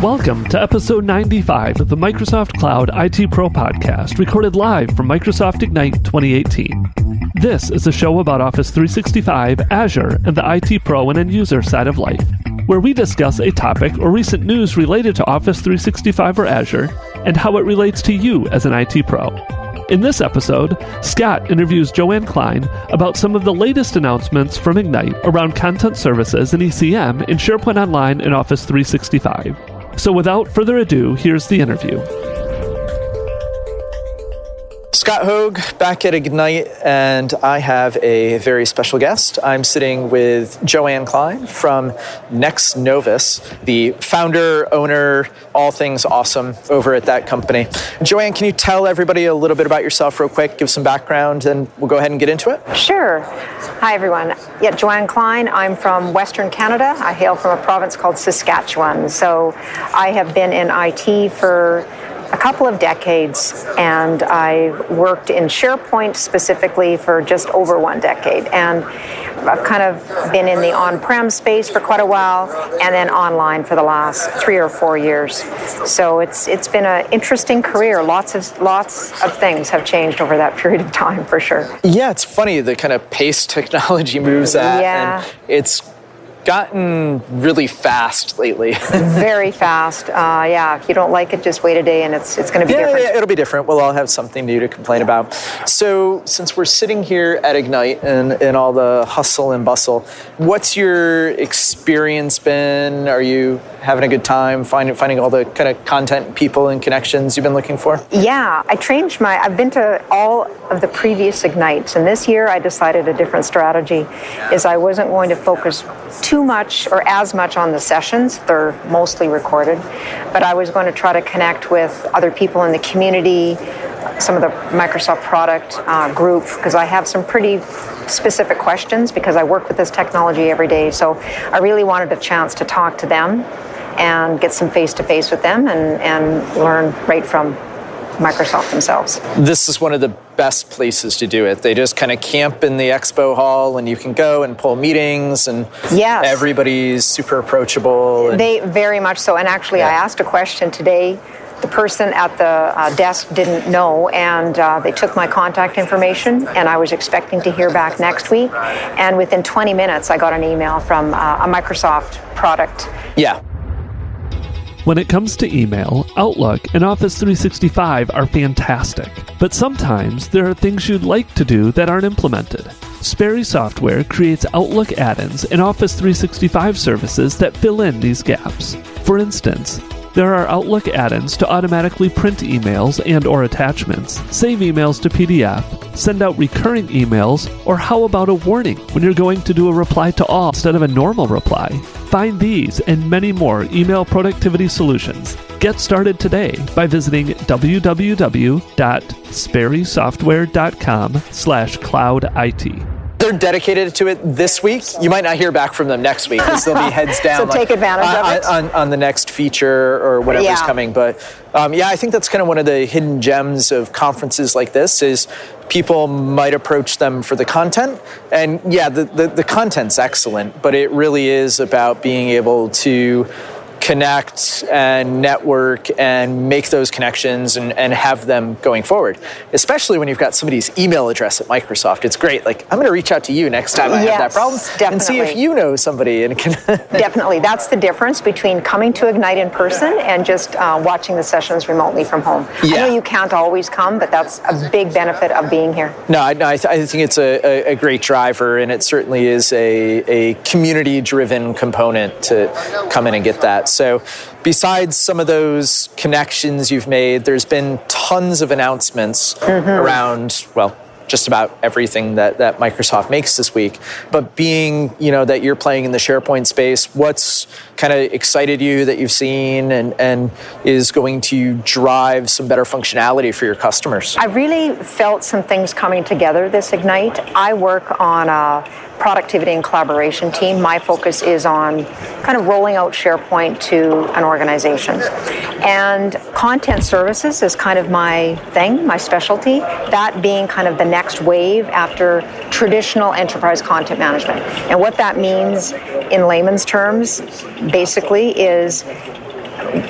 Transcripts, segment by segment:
Welcome to episode 95 of the Microsoft Cloud IT Pro podcast, recorded live from Microsoft Ignite 2018. This is a show about Office 365, Azure, and the IT Pro and end user side of life, where we discuss a topic or recent news related to Office 365 or Azure, and how it relates to you as an IT Pro. In this episode, Scott interviews Joanne Klein about some of the latest announcements from Ignite around content services and ECM in SharePoint Online and Office 365. So without further ado, here's the interview. Scott Hogue back at Ignite, and I have a very special guest. I'm sitting with Joanne Klein from NexNovus, the founder, owner, all things awesome over at that company. Joanne, can you tell everybody a little bit about yourself real quick, give some background, and we'll go ahead and get into it? Sure. Hi, everyone. Yeah, Joanne Klein. I'm from Western Canada. I hail from a province called Saskatchewan. So I have been in IT for a couple of decades, and I've worked in SharePoint specifically for just over 1 decade. And I've kind of been in the on-prem space for quite a while, and then online for the last 3 or 4 years. So it's been an interesting career. Lots of things have changed over that period of time, for sure. Yeah, it's funny the kind of pace technology moves at, yeah. And it's gotten really fast lately. Very fast. Yeah, if you don't like it, just wait a day and it's going to be different. Yeah, it'll be different. We'll all have something new to complain about. So since we're sitting here at Ignite and all the hustle and bustle, what's your experience been? Are you having a good time finding all the kind of content, people, and connections you've been looking for? Yeah, I've been to all of the previous Ignites, and this year I decided a different strategy, is I wasn't going to focus too much or as much on the sessions. They're mostly recorded, but I was going to try to connect with other people in the community, some of the Microsoft product group, because I have some pretty specific questions because I work with this technology every day. So I really wanted a chance to talk to them and get some face-to-face with them and learn right from Microsoft themselves. This is one of the best places to do it. They just kind of camp in the expo hall, and you can go and pull meetings, and yes, everybody's super approachable. They very much so. And actually, yeah. I asked a question today. The person at the desk didn't know, and they took my contact information, and I was expecting to hear back next week. And within 20 minutes, I got an email from a Microsoft product. Yeah. When it comes to email, Outlook and Office 365 are fantastic, but sometimes there are things you'd like to do that aren't implemented. Sperry Software creates Outlook add-ins and Office 365 services that fill in these gaps. For instance, there are Outlook add-ins to automatically print emails and/or attachments, save emails to PDF, send out recurring emails, or how about a warning when you're going to do a reply to all instead of a normal reply? Find these and many more email productivity solutions. Get started today by visiting www.sperrysoftware.com/cloudit. They're dedicated to it this week. You might not hear back from them next week because they'll be heads down. So take advantage of it on the next feature or whatever's coming. But I think that's kind of one of the hidden gems of conferences like this is people might approach them for the content. And the content's excellent, but it really is about being able to connect and network and make those connections and have them going forward, especially when you've got somebody's email address at Microsoft. It's great. Like, I'm going to reach out to you next time I have that problem and see if you know somebody. And can Definitely. That's the difference between coming to Ignite in person and just watching the sessions remotely from home. Yeah. I know you can't always come, but that's a big benefit of being here. No, I think it's a great driver, and it certainly is a community-driven component to come in and get that. So besides some of those connections you've made, there's been tons of announcements around, just about everything that Microsoft makes this week. But being, that you're playing in the SharePoint space, what's kind of excited you that you've seen and is going to drive some better functionality for your customers? I really felt some things coming together this Ignite. I work on a productivity and collaboration team. My focus is on kind of rolling out SharePoint to an organization. And content services is kind of my thing, my specialty, that being kind of the next wave after traditional enterprise content management. And what that means in layman's terms, basically, is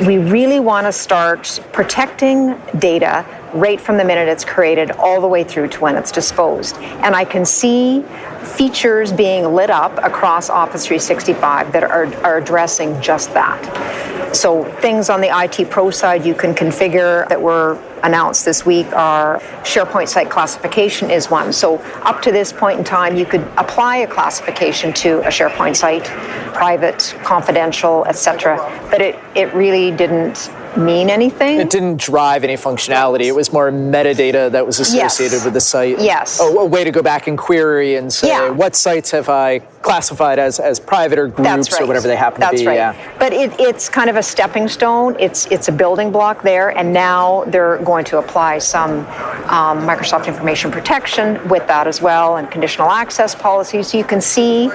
we really want to start protecting data right from the minute it's created all the way through to when it's disposed. And I can see features being lit up across Office 365 that are addressing just that. So things on the IT Pro side you can configure that were announced this week are SharePoint site classification is one. So up to this point in time, you could apply a classification to a SharePoint site, private, confidential, etc. But it really didn't mean anything. It didn't drive any functionality. It was more metadata that was associated with the site. Yes. A way to go back and query and say, what sites have I classified as private or groups or whatever they happen to be. Right. Yeah. But it's kind of a stepping stone. It's a building block there, and now they're going to apply some Microsoft information protection with that as well, and conditional access policies. So you can see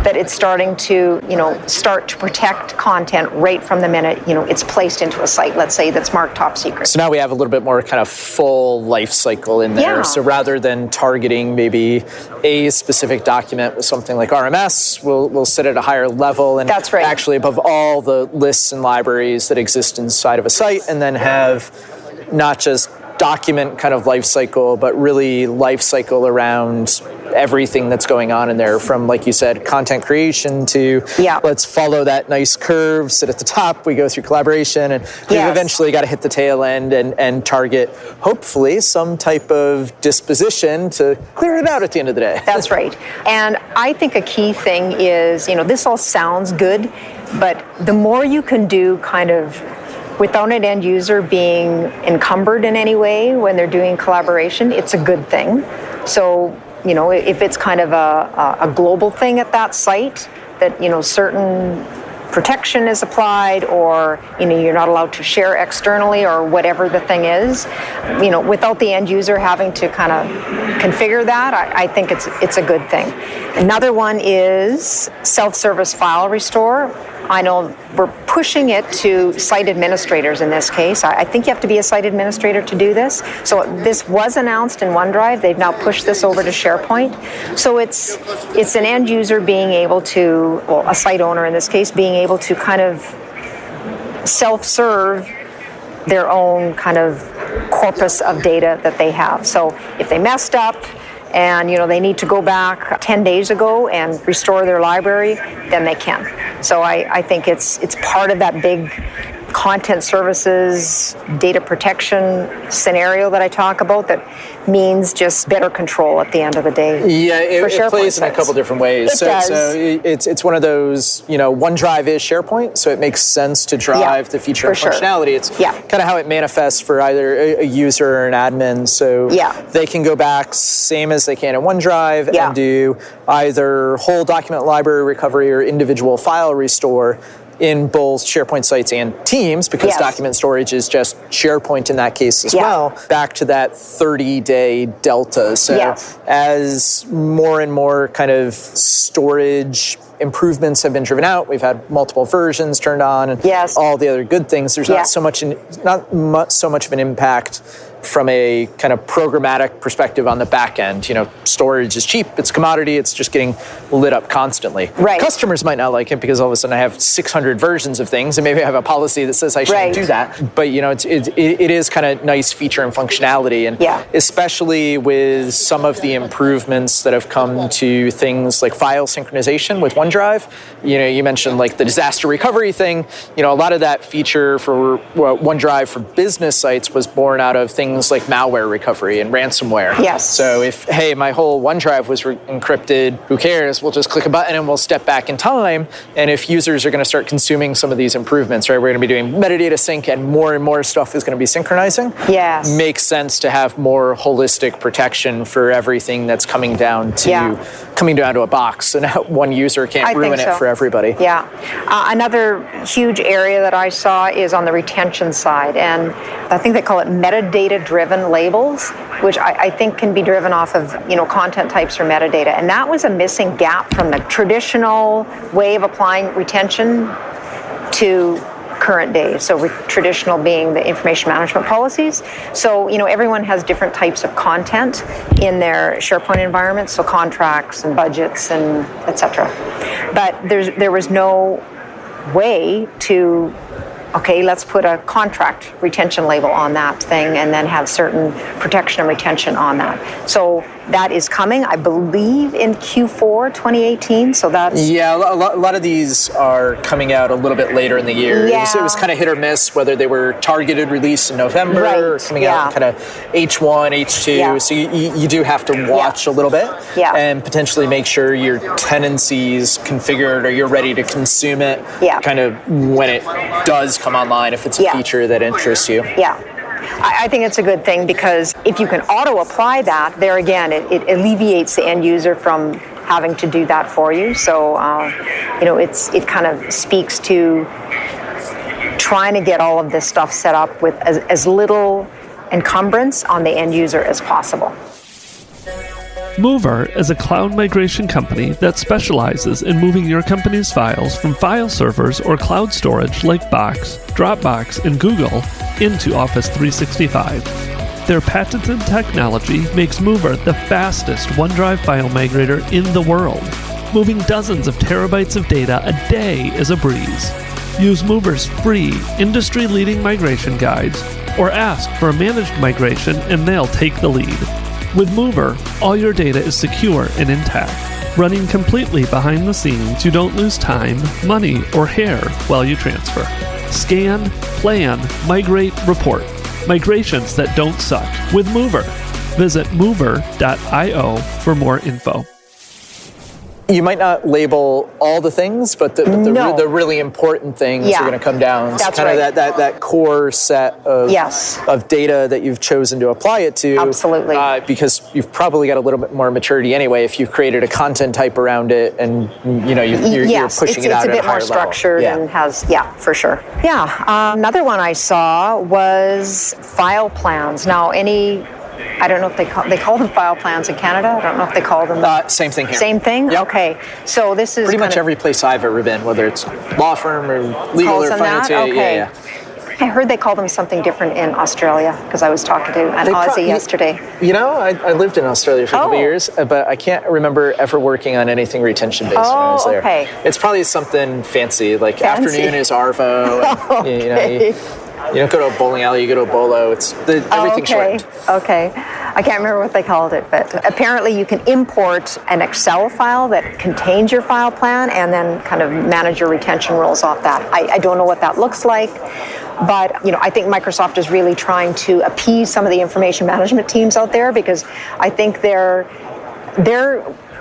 that it's starting to, start to protect content right from the minute, it's placed into a site, let's say, that's marked top secret. So now we have a little bit more kind of full life cycle in there. Yeah. So rather than targeting maybe a specific document with something like RMS, we'll sit at a higher level and that's right. actually above all the lists and libraries that exist inside of a site, and then have not just document kind of life cycle, but really life cycle around everything that's going on in there, from, like you said, content creation to let's follow that nice curve, sit at the top, we go through collaboration, and we've eventually got to hit the tail end and target, hopefully, some type of disposition to clear it out at the end of the day. That's right. And I think a key thing is, this all sounds good, but the more you can do kind of without an end user being encumbered in any way when they're doing collaboration, it's a good thing. So, if it's kind of a global thing at that site, that, certain protection is applied, or, you're not allowed to share externally, or whatever the thing is, without the end user having to kind of configure that, I think it's a good thing. Another one is self-service file restore. I know we're pushing it to site administrators in this case. I think you have to be a site administrator to do this. So this was announced in OneDrive. They've now pushed this over to SharePoint. So it's an end user being able to, well, a site owner in this case, being able to kind of self-serve their own kind of corpus of data that they have. So if they messed up, and they need to go back 10 days ago and restore their library, then they can. So I think it's part of that big content services, data protection scenario that I talk about that means just better control at the end of the day. Yeah, it plays in a couple different ways. It does. So it's one of those, OneDrive is SharePoint, so it makes sense to drive the feature and functionality. It's kind of how it manifests for either a user or an admin. So they can go back same as they can in OneDrive and do either whole document library recovery or individual file restore in both SharePoint sites and Teams, because document storage is just SharePoint in that case as well, back to that 30-day delta. So as more and more kind of storage improvements have been driven out, we've had multiple versions turned on, and all the other good things, there's not so much of an impact from a kind of programmatic perspective on the back end. Storage is cheap, it's commodity, it's just getting lit up constantly. Right. Customers might not like it because all of a sudden I have 600 versions of things, and maybe I have a policy that says I shouldn't do that. But it is kind of nice feature and functionality, and especially with some of the improvements that have come to things like file synchronization with OneDrive. You mentioned like the disaster recovery thing. A lot of that feature for OneDrive for business sites was born out of things like malware recovery and ransomware. Yes. So if, my whole OneDrive was encrypted, who cares? We'll just click a button and we'll step back in time. And if users are going to start consuming some of these improvements, right, we're going to be doing metadata sync, and more stuff is going to be synchronizing. Yes. Makes sense to have more holistic protection for everything that's coming down to a box, so now one user can't ruin it for everybody. Yeah. Another huge area that I saw is on the retention side, and I think they call it metadata-driven labels, which I think can be driven off of, content types or metadata. And that was a missing gap from the traditional way of applying retention to current day. So traditional being the information management policies. So, everyone has different types of content in their SharePoint environment, so contracts and budgets and et cetera. But there was no way to okay, let's put a contract retention label on that thing and then have certain protection and retention on that. So that is coming, I believe, in Q4 2018. So that's... Yeah, a lot of these are coming out a little bit later in the year. Yeah. It was kind of hit or miss whether they were targeted release in November or coming out in kind of H1, H2. Yeah. So you do have to watch a little bit and potentially make sure your tenancy's configured or you're ready to consume it kind of when it does come online if it's a feature that interests you. Yeah. I think it's a good thing because if you can auto-apply that, there again, it alleviates the end user from having to do that for you. So, it kind of speaks to trying to get all of this stuff set up with as little encumbrance on the end user as possible. Mover is a cloud migration company that specializes in moving your company's files from file servers or cloud storage like Box, Dropbox, and Google into Office 365. Their patented technology makes Mover the fastest OneDrive file migrator in the world. Moving dozens of terabytes of data a day is a breeze. Use Mover's free, industry-leading migration guides, or ask for a managed migration and they'll take the lead. With Mover, all your data is secure and intact. Running completely behind the scenes, you don't lose time, money, or hair while you transfer. Scan, plan, migrate, report. Migrations that don't suck with Mover. Visit mover.io for more info. You might not label all the things, but the really important things are going to come down. That's kind right. of that core set of data that you've chosen to apply it to. Absolutely. Because you've probably got a little bit more maturity anyway if you've created a content type around it and you're pushing it out at a higher level. It's a bit more structured and has, for sure. Yeah. Another one I saw was file plans. Now, I don't know if they call them file plans in Canada. I don't know if they call them... Same thing here. Same thing? Yep. Okay. So this is pretty much every place I've ever been, whether it's law firm or legal or finance. Okay. I heard they call them something different in Australia because I was talking to an Aussie yesterday. I lived in Australia for a couple of years, but I can't remember ever working on anything retention-based when I was there. Okay. It's probably something fancy, like afternoon is Arvo. And, you don't go to a bowling alley, you go to a bolo. Everything's shortened. Okay. I can't remember what they called it, but apparently you can import an Excel file that contains your file plan and then kind of manage your retention rules off that. I don't know what that looks like, but I think Microsoft is really trying to appease some of the information management teams out there because I think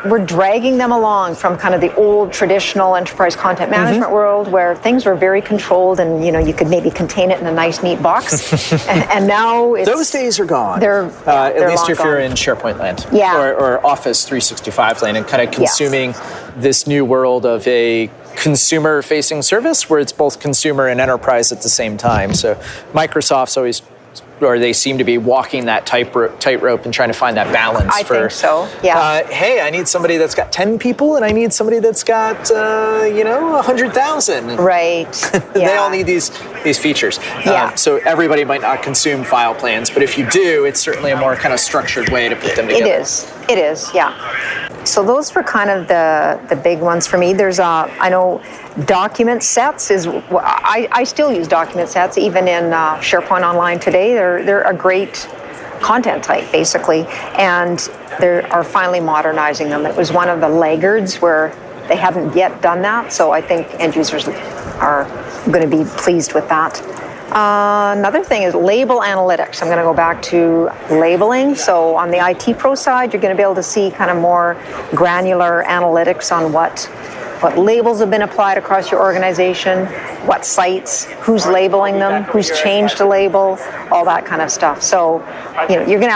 we're dragging them along from kind of the old traditional enterprise content management world where things were very controlled and you could maybe contain it in a nice neat box and now those days are gone. They're at least if you're in SharePoint land or Office 365 land and kind of consuming this new world of a consumer facing service where it's both consumer and enterprise at the same time. So Microsoft's always, or they seem to be walking that tightrope and trying to find that balance. I think so, yeah. Hey, I need somebody that's got 10 people and I need somebody that's got, 100,000. Right, They all need these features. So everybody might not consume file plans, but if you do, it's certainly a more kind of structured way to put them together. It is, yeah. So those were kind of the big ones for me. There's, I know document sets I still use document sets even in SharePoint Online today. They're a great content type, basically, and they are finally modernizing them. It was one of the laggards where they haven't yet done that, so I think end users are going to be pleased with that. Another thing is label analytics. I'm going to go back to labeling. So on the IT Pro side, you're going to be able to see kind of more granular analytics on what labels have been applied across your organization, what sites, who's labeling them, who's changed a label, all that kind of stuff. So, you're going to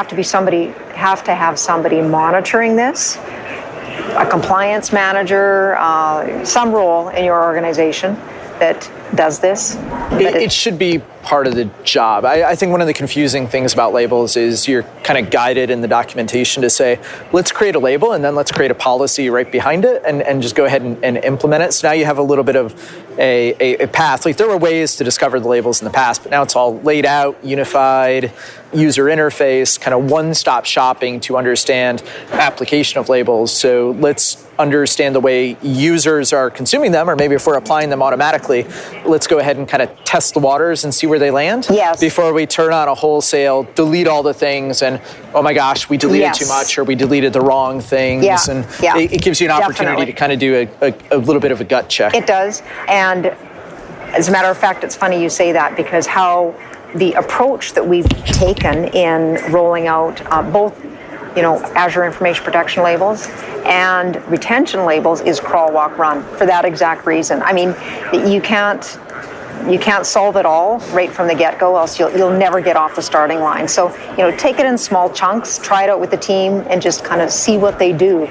have to have somebody monitoring this, a compliance manager, some role in your organization that does this. It should be part of the job. I think one of the confusing things about labels is you're kind of guided in the documentation to say, let's create a label and then let's create a policy right behind it and just go ahead and implement it. So now you have a little bit of a path. Like there were ways to discover the labels in the past, but now it's all laid out, unified. user interface, kind of one-stop shopping to understand application of labels. So let's understand the way users are consuming them, or maybe if we're applying them automatically, let's go ahead and kind of test the waters and see where they land before we turn on a wholesale, delete all the things, and oh my gosh, we deleted too much, or we deleted the wrong things. And it gives you an opportunity to kind of do a little bit of a gut check. It does. And as a matter of fact, it's funny you say that, because how the approach that we've taken in rolling out both Azure Information Protection labels and retention labels is crawl, walk, run, for that exact reason. I mean, you can't solve it all right from the get-go, else you'll never get off the starting line. So, take it in small chunks, try it out with the team, and just kind of see what they do.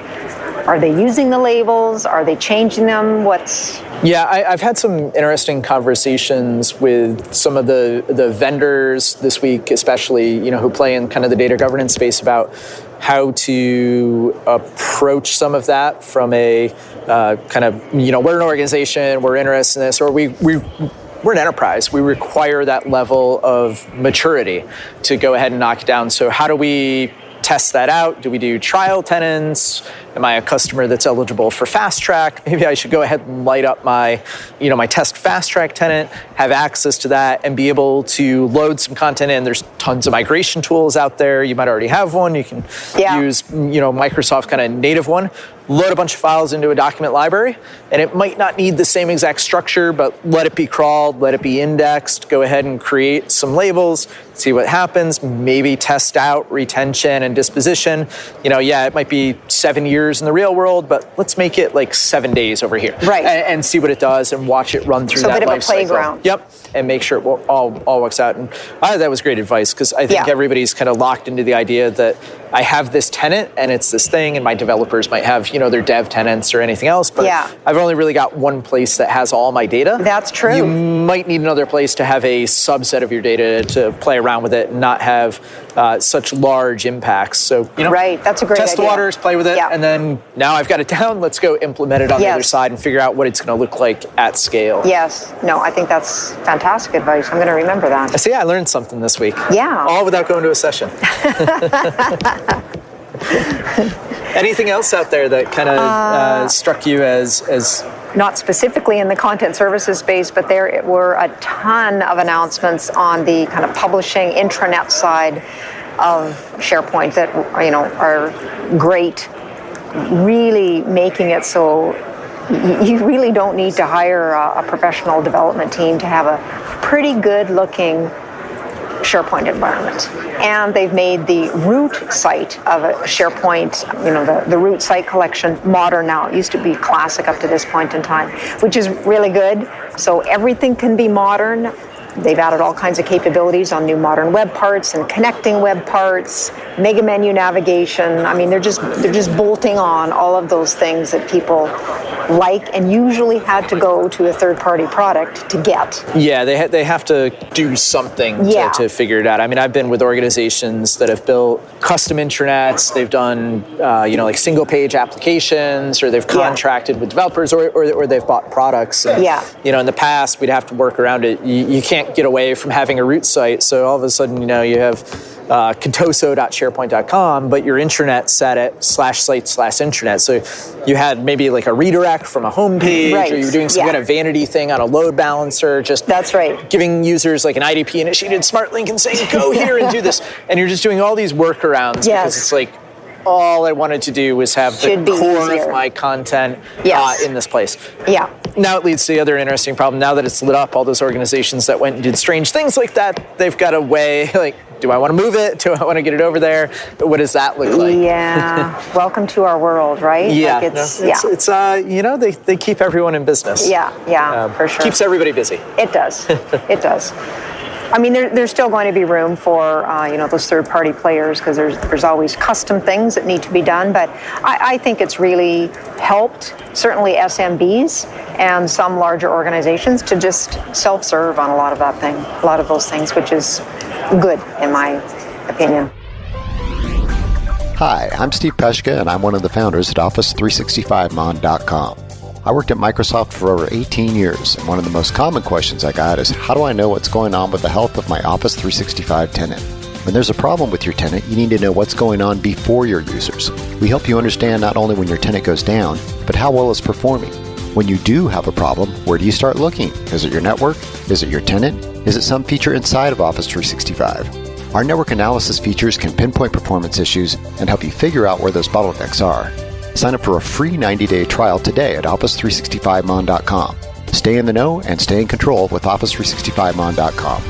Are they using the labels? Are they changing them? I've had some interesting conversations with some of the vendors this week, especially, who play in kind of the data governance space, about how to approach some of that from a kind of, we're an organization, we're interested in this, or we're an enterprise. We require that level of maturity to go ahead and knock it down. So how do we test that out? Do we do trial tenants? Am I a customer that's eligible for fast track? Maybe I should go ahead and light up my, my test fast track tenant, have access to that, and be able to load some content in. There's tons of migration tools out there. You might already have one. You can use, Microsoft kind of native one. Load a bunch of files into a document library, and it might not need the same exact structure, but let it be crawled, let it be indexed, go ahead and create some labels, see what happens, maybe test out retention and disposition. It might be 7 years in the real world, but let's make it like 7 days over here. Right. And see what it does and watch it run through that life cycle. So a bit of a playground. Yep. And make sure it all works out. And I thought that was great advice, because I think everybody's kind of locked into the idea that I have this tenant and it's this thing, and my developers might have, their dev tenants or anything else, but I've only really got one place that has all my data. That's true. You might need another place to have a subset of your data to play around with it and not have such large impacts. So, right, that's a great test idea. the waters, play with it, and then now I've got it down, let's go implement it on the other side and figure out what it's going to look like at scale. Yes. No, I think that's fantastic advice. I'm going to remember that. See, I learned something this week. Yeah. All without going to a session. Anything else out there that kind of struck you as not specifically in the content services space, but there were a ton of announcements on the kind of publishing intranet side of SharePoint that are great, really making it so you really don't need to hire a professional development team to have a pretty good looking SharePoint environment. And they've made the root site of a SharePoint, the root site collection, modern now. It used to be classic up to this point in time, which is really good. So everything can be modern. They've added all kinds of capabilities on new modern web parts and connecting web parts, mega menu navigation. I mean, they're just bolting on all of those things that people like and usually had to go to a third-party product to get. Yeah, they have to do something to figure it out. I mean, I've been with organizations that have built custom intranets. They've done, like single-page applications, or they've contracted with developers, or they've bought products. And, in the past, we'd have to work around it. You can't get away from having a root site. So all of a sudden, you have contoso.sharepoint.com, but your intranet set at /site/intranet. So you had maybe like a redirect from a home page, or you were doing some kind of vanity thing on a load balancer, That's right. Giving users like an IDP initiated smart link and saying, go here and do this. And you're just doing all these workarounds because it's like, all I wanted to do was have the core of my content in this place. Yeah. Now it leads to the other interesting problem. Now that it's lit up, all those organizations that went and did strange things like that, they've got a way, like, do I want to move it? Do I want to get it over there? What does that look like? Yeah. Welcome to our world, right? Yeah. Like they keep everyone in business. Yeah, for sure. Keeps everybody busy. It does. It does. I mean, there's still going to be room for, those third-party players, because there's always custom things that need to be done. But I think it's really helped, certainly SMBs and some larger organizations, to just self-serve on a lot of those things, which is good, in my opinion. Hi, I'm Steve Peshka, and I'm one of the founders at Office365mon.com. I worked at Microsoft for over 18 years, and one of the most common questions I got is, how do I know what's going on with the health of my Office 365 tenant? When there's a problem with your tenant, you need to know what's going on before your users. We help you understand not only when your tenant goes down, but how well it's performing. When you do have a problem, where do you start looking? Is it your network? Is it your tenant? Is it some feature inside of Office 365? Our network analysis features can pinpoint performance issues and help you figure out where those bottlenecks are. Sign up for a free 90-day trial today at office365mon.com. Stay in the know and stay in control with office365mon.com.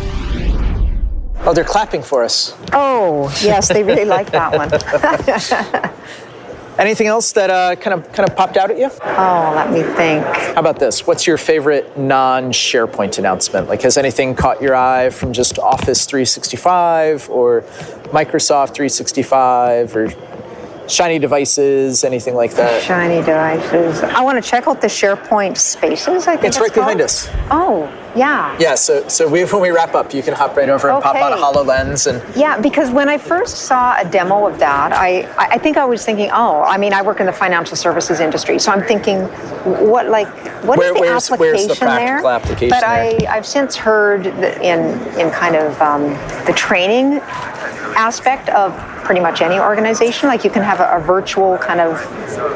Oh, they're clapping for us. Oh, yes, they really like that one. Anything else that kind of popped out at you? Oh, let me think. How about this? What's your favorite non-SharePoint announcement? Like, has anything caught your eye from just Office 365 or Microsoft 365 or shiny devices, anything like that? Shiny devices. I want to check out the SharePoint Spaces, I think it's right behind us. Oh, yeah. Yeah, so when we wrap up, you can hop right over and pop on a HoloLens. Yeah, because when I first saw a demo of that, I think I was thinking, I work in the financial services industry, so I'm thinking, what is the application where's the practical application But there? I've since heard that in kind of the training aspect of pretty much any organization, like you can have a virtual kind of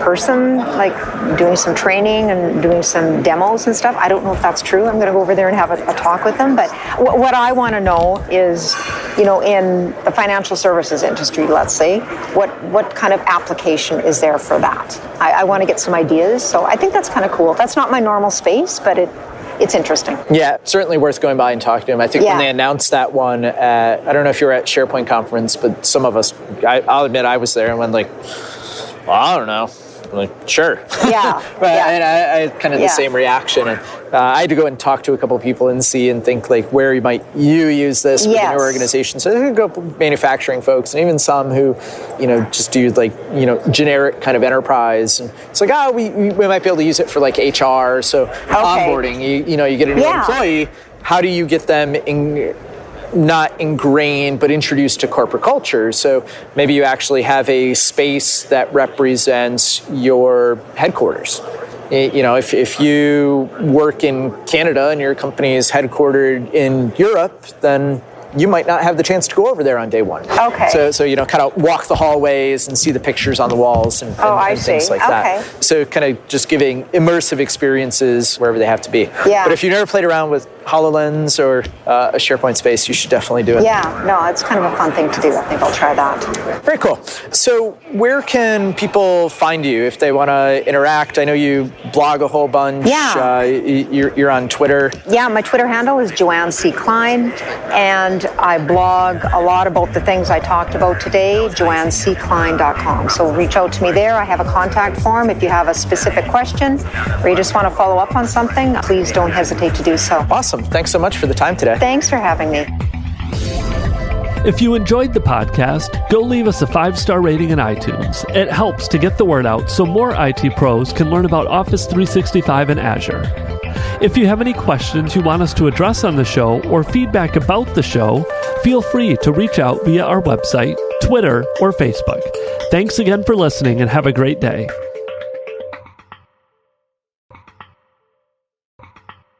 person like doing some training and doing some demos and stuff. I don't know if that's true. I'm going to go over there and have a talk with them. But what I want to know is, in the financial services industry, let's say, what kind of application is there for that? I want to get some ideas. So I think that's kind of cool. That's not my normal space, but it's interesting. Yeah, certainly worth going by and talking to him. I think when they announced that one at, I don't know if you were at SharePoint conference, but some of us, I'll admit I was there and went like, well, I don't know. I'm like, sure. Yeah. And I had kind of the same reaction. And I had to go and talk to a couple of people and see and think like, where might you use this within your organization? So there's a couple manufacturing folks and even some who, just do like, generic kind of enterprise. And it's like, we might be able to use it for like HR. So onboarding, you get a new employee. How do you get them not ingrained, but introduced to corporate culture? So maybe you actually have a space that represents your headquarters. If you work in Canada and your company is headquartered in Europe, then you might not have the chance to go over there on day one. Okay. So kind of walk the hallways and see the pictures on the walls and things like that. So kind of just giving immersive experiences wherever they have to be. Yeah. But if you've never played around with HoloLens or a SharePoint Space, you should definitely do it. Yeah, no, it's kind of a fun thing to do. I think I'll try that. Very cool. So where can people find you if they want to interact? I know you blog a whole bunch. Yeah. You're on Twitter. Yeah, my Twitter handle is Joanne C. Klein, and I blog a lot about the things I talked about today, joannecklein.com. So reach out to me there. I have a contact form. If you have a specific question or you just want to follow up on something, please don't hesitate to do so. Awesome. Thanks so much for the time today. Thanks for having me. If you enjoyed the podcast, go leave us a 5-star rating in iTunes. It helps to get the word out so more IT pros can learn about Office 365 and Azure. If you have any questions you want us to address on the show or feedback about the show, feel free to reach out via our website, Twitter, or Facebook. Thanks again for listening and have a great day.